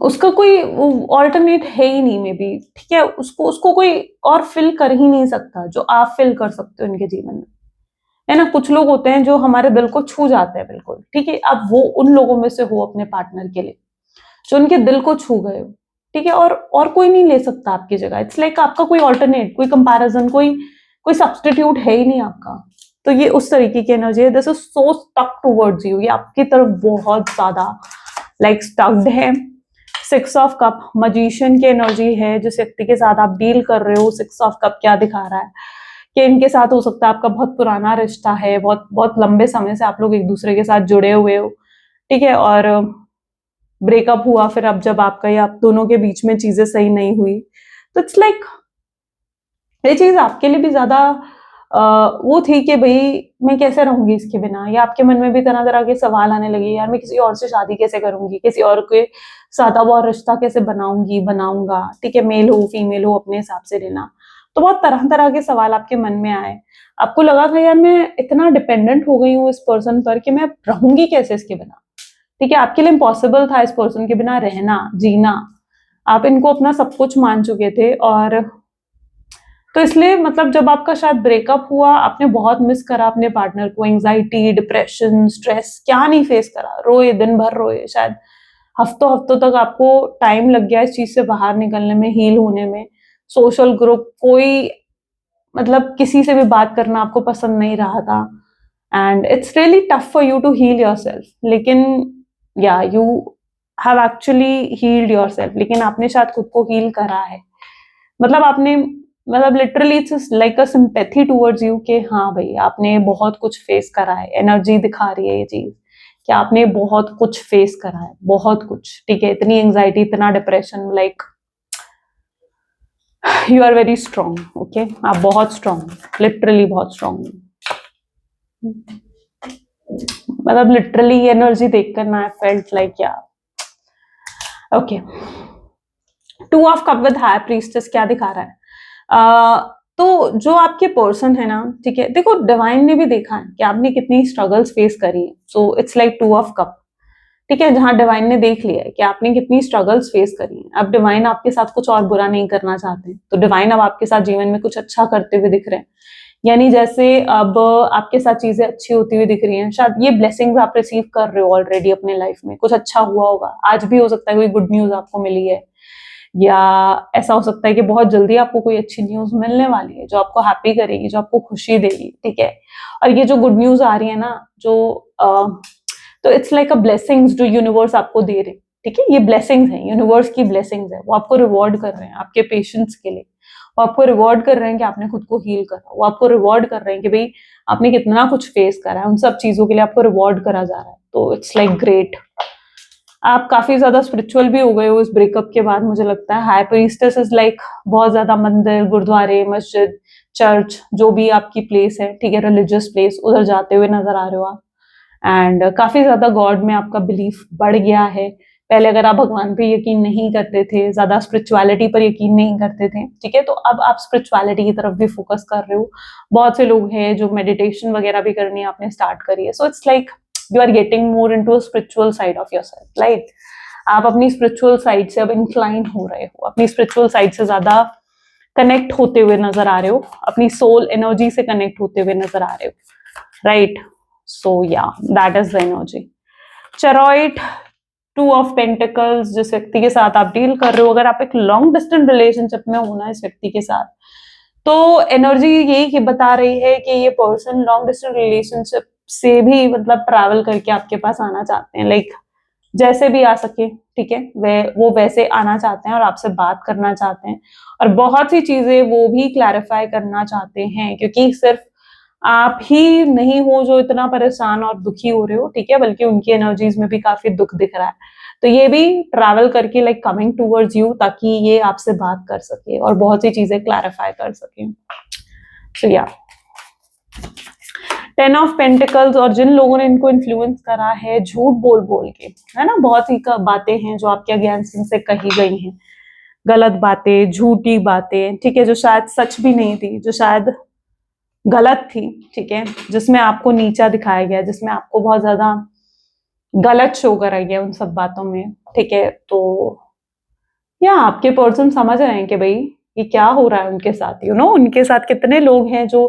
उसका कोई ऑल्टरनेट है ही नहीं मे बी। ठीक है, उसको उसको कोई और फिल कर ही नहीं सकता जो आप फिल कर सकते हो इनके जीवन में। है ना, कुछ लोग होते हैं जो हमारे दिल को छू जाते हैं बिल्कुल। ठीक है, अब वो उन लोगों में से हो अपने पार्टनर के लिए जो उनके दिल को छू गए हो। ठीक है, और कोई नहीं ले सकता आपकी जगह। इट्स लाइक आपका कोई ऑल्टरनेट, कोई कंपैरिजन, कोई कोई सब्स्टिट्यूट है ही नहीं आपका। तो ये उस तरीके की एनर्जी है, this is so stuck towards you, ये आपकी तरफ बहुत ज्यादा लाइक स्टक्ड है। सिक्स ऑफ कप, मजिशियन की एनर्जी है। जिस व्यक्ति के साथ आप डील कर रहे हो, सिक्स ऑफ कप क्या दिखा रहा है कि इनके साथ हो सकता है आपका बहुत पुराना रिश्ता है, बहुत बहुत लंबे समय से आप लोग एक दूसरे के साथ जुड़े हुए हो। ठीक है, और ब्रेकअप हुआ, फिर अब जब आपका या आप दोनों के बीच में चीजें सही नहीं हुई, तो इट्स लाइक ये चीज आपके लिए भी ज्यादा वो थी कि भाई मैं कैसे रहूंगी इसके बिना, या आपके मन में भी तरह तरह के सवाल आने लगे, यार मैं किसी और से शादी कैसे करूंगी, किसी और के साथ अब और रिश्ता कैसे बनाऊंगा। ठीक है, मेल हो फीमेल हो अपने हिसाब से लेना। तो बहुत तरह तरह के सवाल आपके मन में आए। आपको लगा था यार मैं इतना डिपेंडेंट हो गई हूँ इस पर्सन पर कि मैं रहूंगी कैसे इसके बिना। ठीक है, आपके लिए इम्पॉसिबल था इस पर्सन के बिना रहना, जीना। आप इनको अपना सब कुछ मान चुके थे, और तो इसलिए मतलब जब आपका शायद ब्रेकअप हुआ, आपने बहुत मिस करा अपने पार्टनर को। एंजाइटी, डिप्रेशन, स्ट्रेस, क्या नहीं फेस करा, रोए, दिन भर रोए, शायद हफ्तों हफ्तों तक आपको टाइम लग गया इस चीज से बाहर निकलने में, हील होने में। सोशल ग्रुप, कोई मतलब किसी से भी बात करना आपको पसंद नहीं रहा था, and it's really tough for you to heal yourself. लेकिन yeah you have actually healed yourself, लेकिन आपने शायद खुद को हील करा है। मतलब आपने, मतलब literally it's like a sympathy towards you कि हाँ भाई आपने बहुत कुछ फेस करा है। एनर्जी दिखा रही है ये चीज कि आपने बहुत कुछ फेस करा है, बहुत कुछ। ठीक है, इतनी एंजाइटी, इतना depression, like you are very strong. Okay, आप बहुत स्ट्रॉन्ग, लिटरली बहुत स्ट्रॉन्ग। मतलब लिटरली एनर्जी देखकर ना I felt like yeah okay. Two of cup with high priestess क्या दिखा रहा है? तो जो आपके पर्सन है ना, ठीक है, देखो डिवाइन ने भी देखा है कि आपने कितनी स्ट्रगल्स फेस करी है। So it's like to of cup. ठीक है, जहां डिवाइन ने देख लिया है कि आपने कितनी स्ट्रगल्स फेस करी है, अब डिवाइन आपके साथ कुछ और बुरा नहीं करना चाहते, तो डिवाइन अब आपके साथ जीवन में कुछ अच्छा करते हुए दिख रहे हैं। यानी जैसे अब आपके साथ चीजें अच्छी होती हुई दिख रही हैं, शायद ये ब्लेसिंग्स आप रिसीव कर रहे हो ऑलरेडी अपने लाइफ में, कुछ अच्छा हुआ होगा। आज भी हो सकता है कोई गुड न्यूज आपको मिली है, या ऐसा हो सकता है कि बहुत जल्दी आपको कोई अच्छी न्यूज मिलने वाली है जो आपको हैप्पी करेगी, जो आपको खुशी देगी। ठीक है, और ये जो गुड न्यूज आ रही है ना, जो तो इट्स लाइक अ ब्लेसिंग्स जो यूनिवर्स आपको दे रहे। ठीक है, ये ब्लेसिंग्स हैं, यूनिवर्स की ब्लेसिंग्स है, वो आपको रिवॉर्ड कर रहे हैं आपके पेशेंस के लिए, वो आपको रिवॉर्ड कर रहे हैं कि आपने खुद को हील करा, वो आपको रिवॉर्ड कर रहे हैं कि भाई आपने कितना कुछ फेस करा है, उन सब चीजों के लिए आपको रिवॉर्ड करा जा रहा है। तो इट्स लाइक ग्रेट। आप काफी ज्यादा स्पिरिचुअल भी हो गए हो इस ब्रेकअप के बाद, मुझे लगता है। हाई प्रीस्टेस इज लाइक बहुत ज्यादा मंदिर, गुरुद्वारे, मस्जिद, चर्च, जो भी आपकी प्लेस है, ठीक है, रिलीजियस प्लेस, उधर जाते हुए नजर आ रहे हो आप। एंड काफी ज्यादा गॉड में आपका बिलीफ बढ़ गया है। पहले अगर आप भगवान पे यकीन नहीं करते थे, ज्यादा स्पिरिचुअलिटी पर यकीन नहीं करते थे, ठीक है, तो अब आप स्पिरिचुअलिटी की तरफ भी फोकस कर रहे हो। बहुत से लोग हैं जो मेडिटेशन वगैरह भी करनी आपने स्टार्ट करी है। So it's like you are getting more into spiritual side of yourself, right. आप अपनी स्पिरिचुअल साइड से अब इंक्लाइन हो रहे हो, अपनी स्पिरिचुअल साइड से ज्यादा कनेक्ट होते हुए नजर आ रहे हो, अपनी सोल एनर्जी से कनेक्ट होते हुए नजर आ रहे हो, right. So yeah that is the energy. चेरॉइड, 2 ऑफ पेंटिकल्स, जिस व्यक्ति के साथ आप डील कर रहे हो, अगर आप एक लॉन्ग डिस्टेंस रिलेशनशिप में हो ना इस व्यक्ति के साथ, तो एनर्जी यही बता रही है कि ये पर्सन लॉन्ग डिस्टेंस रिलेशनशिप से भी मतलब ट्रैवल करके आपके पास आना चाहते हैं, लाइक जैसे भी आ सके, ठीक है, वो वैसे आना चाहते हैं और आपसे बात करना चाहते हैं, और बहुत सी चीजें वो भी क्लैरिफाई करना चाहते हैं, क्योंकि सिर्फ आप ही नहीं हो जो इतना परेशान और दुखी हो रहे हो, ठीक है, बल्कि उनकी एनर्जीज में भी काफी दुख दिख रहा है। तो ये भी ट्रैवल करके लाइक कमिंग टूवर्ड्स यू, ताकि ये आपसे बात कर सके और बहुत सी चीजें क्लैरिफाई कर सके। तो या 10 ऑफ पेंटिकल्स, और जिन लोगों ने इनको इन्फ्लुएंस करा है झूठ बोल बोल के, है ना, बहुत ही बातें हैं जो आपके अगेंस्ट से कही गई हैं, गलत बातें, झूठी बातें, ठीक है, जो शायद सच भी नहीं थी, जो शायद गलत थी, ठीक है, जिसमें आपको नीचा दिखाया गया, जिसमें आपको बहुत ज्यादा गलत शो करा गया उन सब बातों में, ठीक है। तो या आपके पर्सन समझ रहे हैं कि भाई ये क्या हो रहा है उनके साथ, उनके साथ कितने लोग हैं जो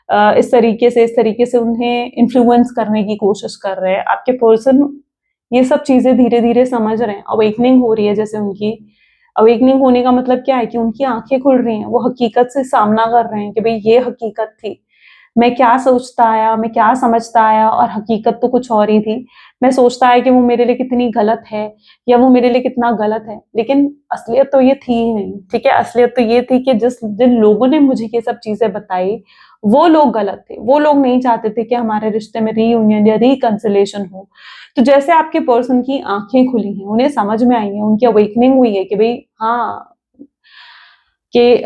इस तरीके से उन्हें इन्फ्लुएंस करने की कोशिश कर रहे हैं। आपके पर्सन ये सब चीजें धीरे धीरे समझ रहे हैं, अवेकनिंग हो रही है, जैसे उनकी अवेकनिंग होने का मतलब क्या है कि उनकी आंखें खुल रही हैं, वो हकीकत से सामना कर रहे हैं कि भाई ये हकीकत थी, मैं क्या सोचता आया, मैं क्या समझता आया, और हकीकत तो कुछ और ही थी। मैं सोचता है कि वो मेरे लिए कितनी गलत है या वो मेरे लिए कितना गलत है, लेकिन असलियत तो ये थी ही नहीं, ठीक है। असलियत तो ये थी कि जिन लोगों ने मुझे ये सब चीजें बताई वो लोग गलत थे, वो लोग नहीं चाहते थे कि हमारे रिश्ते में रीयूनियन या रिकंसिलेशन हो। तो जैसे आपके पर्सन की आंखें खुली हैं, उन्हें समझ में आई है, उनकी अवेकनिंग हुई है कि भाई हाँ, कि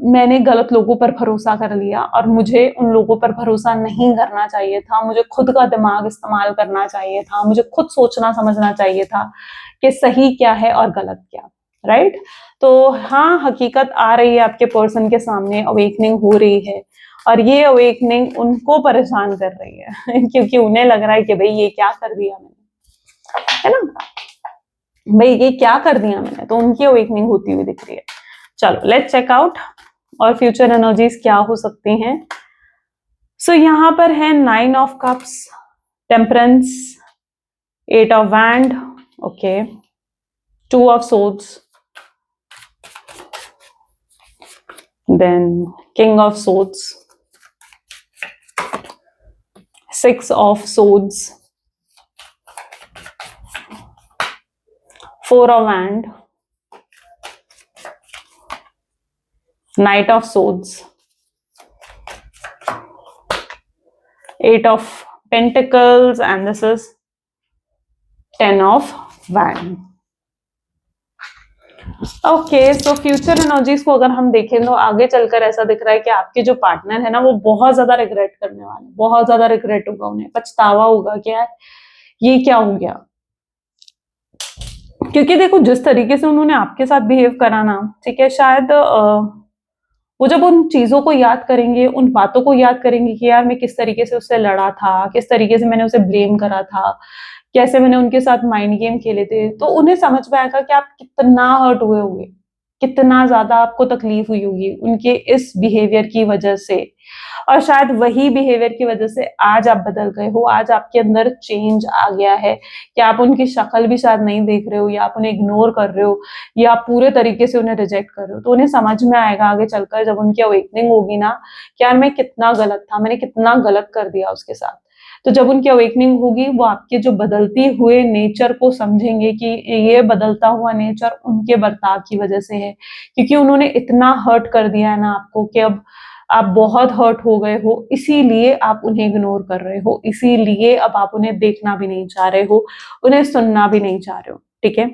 मैंने गलत लोगों पर भरोसा कर लिया और मुझे उन लोगों पर भरोसा नहीं करना चाहिए था, मुझे खुद का दिमाग इस्तेमाल करना चाहिए था, मुझे खुद सोचना समझना चाहिए था कि सही क्या है और गलत क्या, राइट। तो हाँ, हकीकत आ रही है आपके पर्सन के सामने, अवेकनिंग हो रही है, और ये अवेकनिंग उनको परेशान कर रही है क्योंकि उन्हें लग रहा है कि भाई ये क्या कर दिया मैंने, है ना, भाई ये क्या कर दिया मैंने, तो उनकी अवेकनिंग होती हुई दिख रही है। चलो लेट्स चेक आउट और फ्यूचर एनर्जीज क्या हो सकती हैं। सो यहां पर है 9 of cups, temperance, 8 of wand, okay, 2 of swords, then king of swords, 6 of swords, 4 of wand, Knight of Swords, 8 of Pentacles, and this is 10 of Wands. Okay, so future energies को अगर हम देखें तो आगे चलकर ऐसा दिख रहा है कि आपके जो पार्टनर है ना, वो बहुत ज्यादा रिग्रेट करने वाले, बहुत ज्यादा रिग्रेट होगा, उन्हें पछतावा होगा कि यार ये क्या हो गया। क्योंकि देखो जिस तरीके से उन्होंने आपके साथ बिहेव करा ना, ठीक है, शायद वो जब उन चीजों को याद करेंगे, उन बातों को याद करेंगे कि यार मैं किस तरीके से उससे लड़ा था, किस तरीके से मैंने उसे ब्लेम करा था, कैसे मैंने उनके साथ माइंड गेम खेले थे, तो उन्हें समझ में आएगा कि आप कितना हर्ट हुए होंगे, कितना ज्यादा आपको तकलीफ हुई होगी उनके इस बिहेवियर की वजह से। और शायद वही बिहेवियर की वजह से आज आप बदल गए हो, आज आपके अंदर चेंज आ गया है कि आप उनकी शक्ल भी शायद नहीं देख रहे हो, या आप उन्हें इग्नोर कर रहे हो, या आप पूरे तरीके से उन्हें रिजेक्ट कर रहे हो। तो उन्हें समझ में आएगा आगे चलकर, जब उनकी अवेकनिंग होगी ना, कि यार मैं कितना गलत था, मैंने कितना गलत कर दिया उसके साथ। तो जब उनकी अवेकनिंग होगी, वो आपके जो बदलती हुए नेचर को समझेंगे कि ये बदलता हुआ नेचर उनके बर्ताव की वजह से है, क्योंकि उन्होंने इतना हर्ट कर दिया है ना आपको कि अब आप बहुत हर्ट हो गए हो, इसीलिए आप उन्हें इग्नोर कर रहे हो, इसीलिए अब आप उन्हें देखना भी नहीं चाह रहे हो, उन्हें सुनना भी नहीं चाह रहे हो। ठीक है,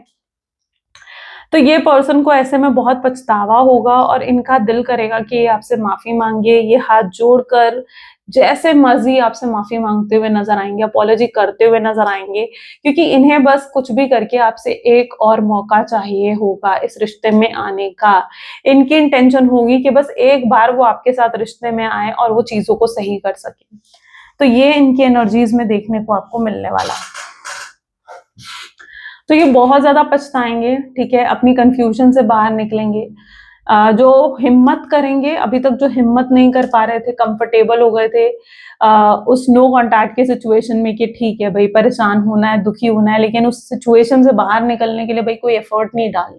तो ये पर्सन को ऐसे में बहुत पछतावा होगा और इनका दिल करेगा कि ये आपसे माफी मांगे, ये हाथ जोड़कर जैसे मर्जी आपसे माफी मांगते हुए नजर आएंगे, अपॉलॉजी करते हुए नजर आएंगे, क्योंकि इन्हें बस कुछ भी करके आपसे एक और मौका चाहिए होगा इस रिश्ते में आने का। इनकी इंटेंशन होगी कि बस एक बार वो आपके साथ रिश्ते में आए और वो चीजों को सही कर सके। तो ये इनकी एनर्जीज में देखने को आपको मिलने वाला है। तो ये बहुत ज्यादा पछताएंगे, ठीक है, अपनी कंफ्यूजन से बाहर निकलेंगे। जो हिम्मत करेंगे, अभी तक जो हिम्मत नहीं कर पा रहे थे, कंफर्टेबल हो गए थे उस नो कॉन्टैक्ट के सिचुएशन में कि ठीक है भाई, परेशान होना है, दुखी होना है, लेकिन उस सिचुएशन से बाहर निकलने के लिए भाई कोई एफर्ट नहीं डालने,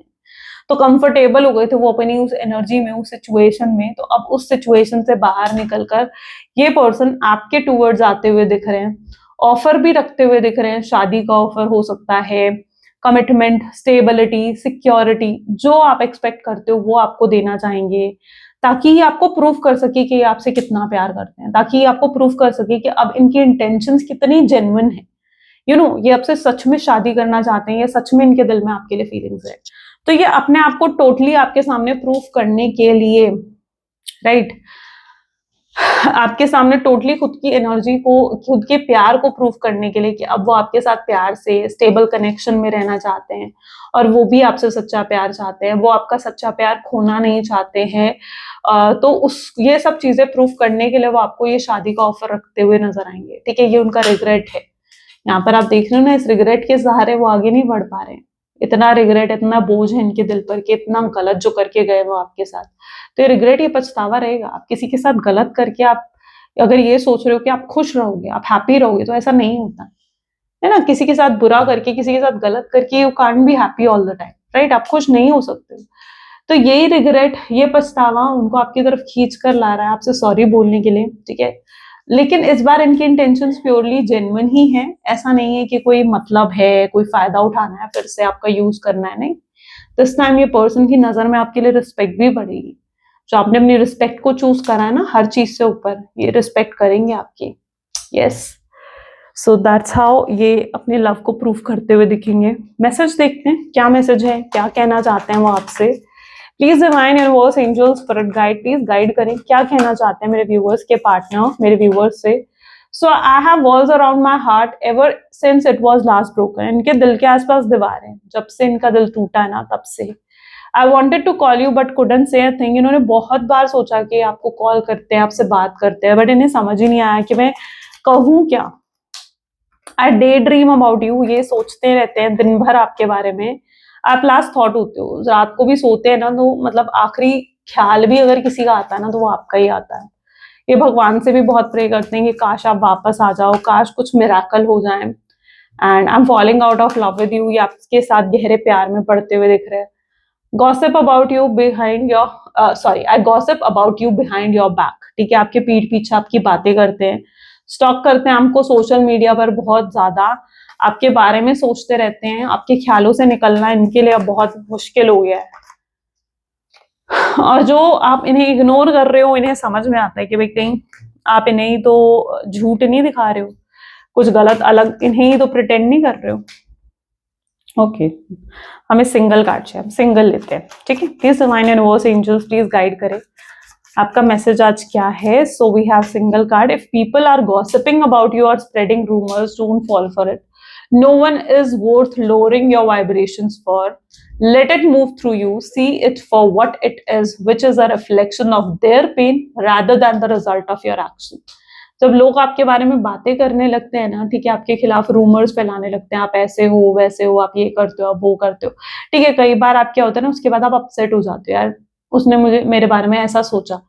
तो कंफर्टेबल हो गए थे वो अपनी उस एनर्जी में, उस सिचुएशन में। तो अब उस सिचुएशन से बाहर निकलकर ये पर्सन आपके टूवर्ड्स आते हुए दिख रहे हैं, ऑफर भी रखते हुए दिख रहे हैं। शादी का ऑफर हो सकता है, कमिटमेंट, स्टेबिलिटी, सिक्योरिटी, जो आप एक्सपेक्ट करते हो वो आपको देना चाहेंगे, ताकि ये आपको प्रूफ कर सके कि ये आपसे कितना प्यार करते हैं, ताकि ये आपको प्रूफ कर सके कि अब इनकी इंटेंशंस कितनी जेन्युइन है। ये आपसे सच में शादी करना चाहते हैं, या सच में इनके दिल में आपके लिए फीलिंग्स है। तो ये अपने आप को टोटली आपके सामने प्रूफ करने के लिए, राइट, आपके सामने टोटली खुद की एनर्जी को, खुद के प्यार को प्रूफ करने के लिए कि अब वो आपके साथ प्यार से स्टेबल कनेक्शन में रहना चाहते हैं, और वो भी आपसे सच्चा प्यार चाहते हैं, वो आपका सच्चा प्यार खोना नहीं चाहते हैं। तो उस ये सब चीजें प्रूफ करने के लिए वो आपको ये शादी का ऑफर रखते हुए नजर आएंगे। ठीक है, ये उनका रिग्रेट है। यहाँ पर आप देख रहे हो ना, इस रिग्रेट के सहारे वो आगे नहीं बढ़ पा रहे हैं। इतना रिग्रेट, इतना बोझ है इनके दिल पर कि इतना गलत जो करके गए वो आपके साथ। तो ये रिग्रेट, ये पछतावा रहेगा। आप किसी के साथ गलत करके आप अगर ये सोच रहे हो कि आप खुश रहोगे, आप हैप्पी रहोगे, तो ऐसा नहीं होता है ना। किसी के साथ बुरा करके, किसी के साथ गलत करके you can't be happy all the time, right. आप खुश नहीं हो सकते। तो यही रिग्रेट, ये पछतावा उनको आपकी तरफ खींच कर ला रहा है आपसे सॉरी बोलने के लिए। ठीक है, लेकिन इस बार इनकी इंटेंशंस प्योरली जेन्युइन ही है। ऐसा नहीं है कि कोई मतलब है, कोई फायदा उठाना है, फिर से आपका यूज करना है, नहीं। दिस टाइम ये पर्सन की नजर में आपके लिए रिस्पेक्ट भी बढ़ेगी। जो आपने अपनी रिस्पेक्ट को चूज करा है ना, हर चीज से ऊपर, ये रिस्पेक्ट करेंगे आपकी। यस, सो दैट्स हाउ ये अपने लव को प्रूफ करते हुए दिखेंगे। मैसेज देखते हैं, क्या मैसेज है, क्या कहना चाहते हैं वो आपसे। Please divine universe, angels, spirit guide, please guide करें, क्या कहना चाहते हैं मेरे व्यूअर्स के पार्टनर, मेरे व्यूअर्स से। So I have walls around my heart ever since it was last broken. इनके दिल के आसपास दीवार है, जब से इनका दिल टूटा है ना, तब से। I wanted to call you but couldn't say a thing. इन्होंने बहुत बार सोचा कि आपको कॉल करते हैं, आपसे बात करते हैं, बट इन्हें समझ ही नहीं आया कि मैं कहूँ क्या। आई डे ड्रीम अबाउट यू, ये सोचते रहते हैं दिन भर आपके बारे में। आप लास्ट थॉट होते हो, रात को भी सोते हैं ना, तो मतलब आखिरी ख्याल भी अगर किसी का आता है ना, तो वो आपका ही आता है। ये भगवान से भी बहुत प्रे करते हैं कि काश आप वापस आ जाओ, काश कुछ मिराकल हो जाए। And I am falling out of love with you, ये आपके साथ गहरे प्यार में पड़ते हुए दिख रहे हैं। Gossip about you behind your, sorry, I gossip about you behind your back. ठीक है, आपके पीठ पीछे आपकी बातें करते हैं, स्टॉक करते हैं हमको सोशल मीडिया पर बहुत ज्यादा, आपके बारे में सोचते रहते हैं। आपके ख्यालों से निकलना इनके लिए अब बहुत मुश्किल हो गया है। और जो आप इन्हें इग्नोर कर रहे हो, इन्हें समझ में आता है कि भाई कहीं आप इन्हें ही तो झूठ नहीं दिखा रहे हो, कुछ गलत अलग इन्हें ही तो प्रिटेंड नहीं कर रहे हो। ओके, हमें सिंगल कार्ड चाहिए, हम सिंगल लेते हैं। ठीक है, please divine universe, angels, please guide करें आपका मैसेज आज क्या है। So we have single card. If people are gossiping about you, are spreading rumours, don't fall for it. No one is worth lowering your vibrations for. Let it move through you. See it for what it is, which is a reflection of their pain rather than the result of your action. जब लोग आपके बारे में बातें करने लगते हैं ना, ठीक है, आपके खिलाफ रूमर्स फैलाने लगते हैं, आप ऐसे हो, वैसे हो, आप ये करते हो, आप वो करते हो, ठीक है, कई बार आप क्या होता है ना, उसके बाद आप अपसेट हो जाते हो, यार उसने मुझे मेरे बारे में ऐसा सोचा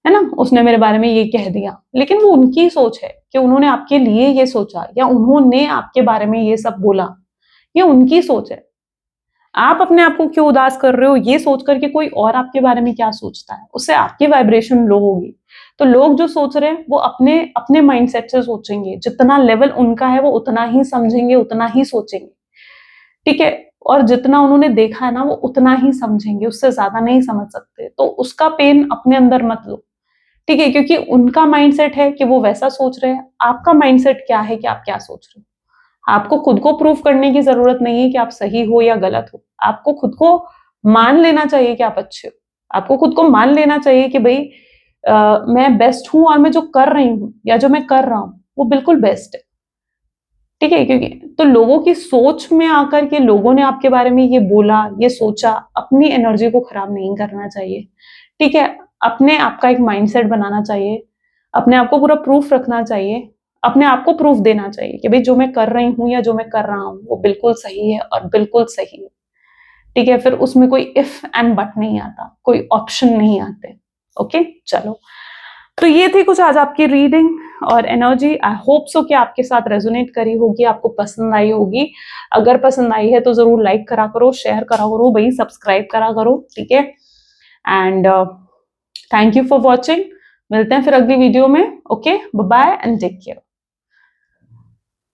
है ना, उसने मेरे बारे में ये कह दिया। लेकिन वो उनकी सोच है कि उन्होंने आपके लिए ये सोचा, या उन्होंने आपके बारे में ये सब बोला, ये उनकी सोच है। आप अपने आप को क्यों उदास कर रहे हो ये सोच करके कोई और आपके बारे में क्या सोचता है, उससे आपकी वाइब्रेशन लो होगी। तो लोग जो सोच रहे हैं वो अपने अपने माइंडसेट से सोचेंगे, जितना लेवल उनका है वो उतना ही समझेंगे, उतना ही सोचेंगे, ठीक है। और जितना उन्होंने देखा है ना वो उतना ही समझेंगे, उससे ज्यादा नहीं समझ सकते। तो उसका पेन अपने अंदर मत लो, ठीक है, क्योंकि उनका माइंडसेट है कि वो वैसा सोच रहे हैं। आपका माइंडसेट क्या है कि आप क्या सोच रहे हो। आपको खुद को प्रूव करने की जरूरत नहीं है कि आप सही हो या गलत हो। आपको खुद को मान लेना चाहिए कि आप अच्छे हो। आपको खुद को मान लेना चाहिए कि भाई मैं बेस्ट हूं और मैं जो कर रही हूं या जो मैं कर रहा हूं वो बिल्कुल बेस्ट है, ठीक है। क्योंकि तो लोगों की सोच में आकर के लोगों ने आपके बारे में ये बोला, ये सोचा, अपनी एनर्जी को खराब नहीं करना चाहिए, ठीक है। अपने आप का एक माइंडसेट बनाना चाहिए, अपने आप को पूरा प्रूफ रखना चाहिए, अपने आप को प्रूफ देना चाहिए कि भाई जो मैं कर रही हूं या जो मैं कर रहा हूं वो बिल्कुल सही है और बिल्कुल सही है, ठीक है। फिर उसमें कोई इफ एंड बट नहीं आता, कोई ऑप्शन नहीं आते। ओके, चलो। तो ये थी कुछ आज आपकी रीडिंग और एनर्जी। आई होप सो कि आपके साथ रेजोनेट करी होगी, आपको पसंद आई होगी। अगर पसंद आई है तो जरूर लाइक करा करो, शेयर करा करो, भाई सब्सक्राइब करा करो, ठीक है। And thank you for watching. मिलते हैं फिर अगली वीडियो में। Okay, bye bye and take care.